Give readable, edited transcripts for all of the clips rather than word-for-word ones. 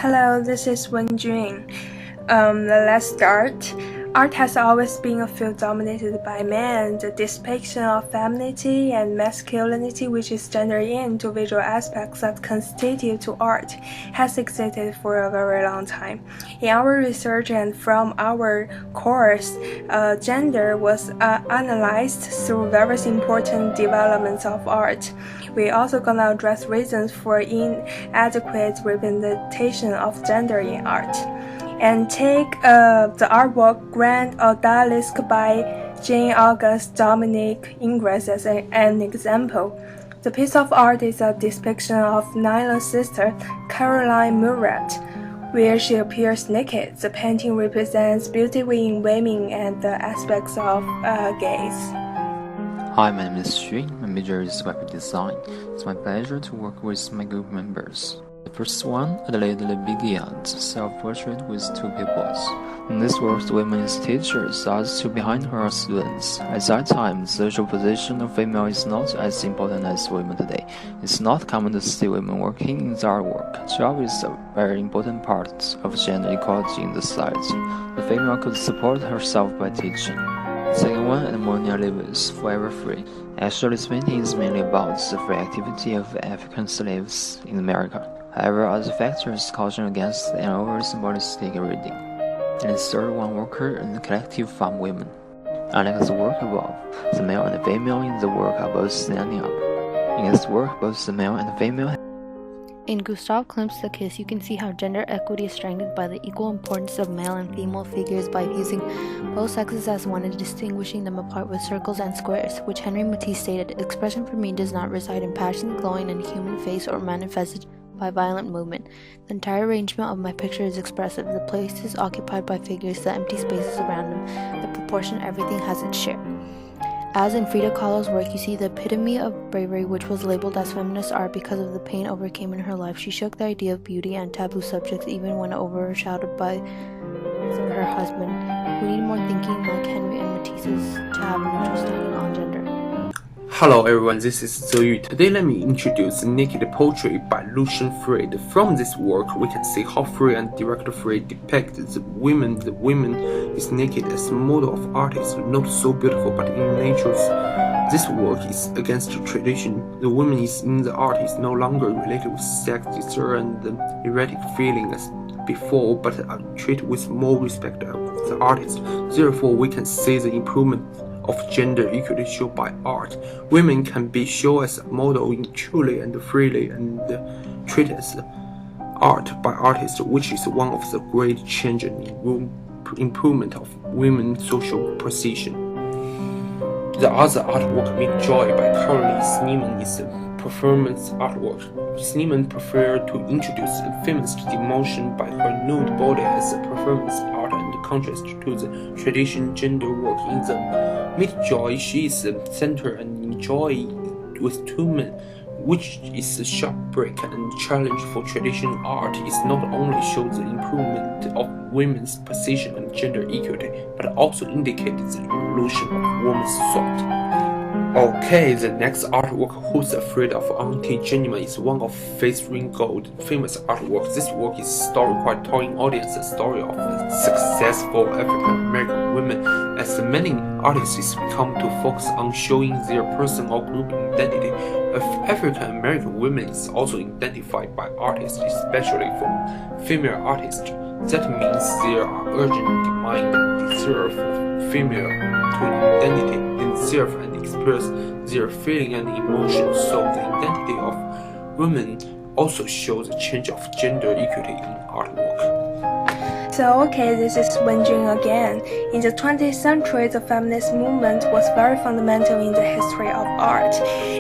Hello, this is Wenjun. Let's start. Art has always been a field dominated by men. The depiction of femininity and masculinity, which is gendered into visual aspects that constitute to art, has existed for a very long time. In our research and from our course, gender was analyzed through various important developments of art. We also gonna address reasons for inadequate representation of gender in art. And take the artwork Grand Odalisque by Jean-Auguste Dominique Ingres as an example. The piece of art is a depiction of Nyla's sister, Caroline Murat, where she appears naked. The painting represents beauty in women and the aspects of gaze. Hi, my name is Xu. My major is graphic design. It's my pleasure to work with my group members. The first one, Adelaide Lebigian's self-portrait with two pupils. In this work, the woman is teachers, as two behind her are students. At that time, the social position of female is not as important as women today. It's not common to see women working in the artwork. Job is a very important part of gender equality in the society. The female could support herself by teaching. The second one, Ammonia Lewis, Forever Free. Actually, this painting is mainly about the free activity of African slaves in America. However, other factors caution against an over-symbolistic reading. And the third one, Worker and the Collective Farm Women. Unlike the work above, the male and the female in the work are both standing up. In this work, both the male and the female. In Gustav Klimt's The Kiss, you can see how gender equity is strengthened by the equal importance of male and female figures by using both sexes as one and distinguishing them apart with circles and squares, which Henry Matisse stated, "Expression for me does not reside in passion glowing in a human face or manifested by violent movement. The entire arrangement of my picture is expressive. The places occupied by figures, the empty spaces around them, the proportion, everything has its share." As in Frida Kahlo's work, you see the epitome of bravery, which was labeled as feminist art because of the pain overcame in her life. She shook the idea of beauty and taboo subjects even when overshadowed by her husband. We need more thinking like Henry and Matisse's to have an understanding on gender. Hello everyone, this is Zeyu. Today let me introduce Naked Poetry by Lucian Freud. From this work, we can see how Freud and Director Freud depict the women. The woman is naked as a model of artists, not so beautiful but in nature. This work is against tradition. The woman is in the art is no longer related with sex desire and erotic feeling as before, but treated with more respect of the artist. Therefore, we can see the improvement of gender equality shown by art. Women can be shown as a model in truly and freely and treated as art by artists, which is one of the great changes in improvement of women's social position. The other artwork, Make Joy by Caroline Sneeman, is a performance artwork. Sneeman preferred to introduce a feminist emotion by her nude body as a performance art and contrast to the traditional gender work. In the Meet Joy, she is the center and enjoy with two men, which is a sharp break and challenge for traditional art. It not only shows the improvement of women's position and gender equality, but also indicates the evolution of women's thought. Okay, the next artwork, Who's Afraid of Auntie Jemima, is one of Faith Ringgold's famous artworks. This work is story quite telling audience the story of successful African-American women, as many artists come to focus on showing their personal group identity. African-American women is also identified by artists, especially from female artists. That means there are urgent demand and desire for female to identity themselves and express their feeling and emotions. So the identity of women also shows a change of gender equity in artwork. So okay, this is Wenjun again. In the 20th century, the feminist movement was very fundamental in the history of art,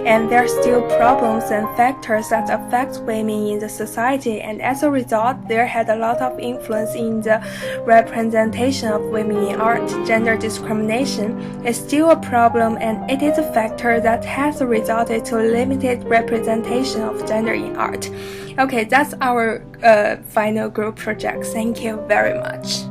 and there are still problems and factors that affect women in the society, and as a result, there had a lot of influence in the representation of women in art. Gender discrimination is still a problem, and it is a factor that has resulted to limited representation of gender in art. Okay, that's our final group project. Thank you very much.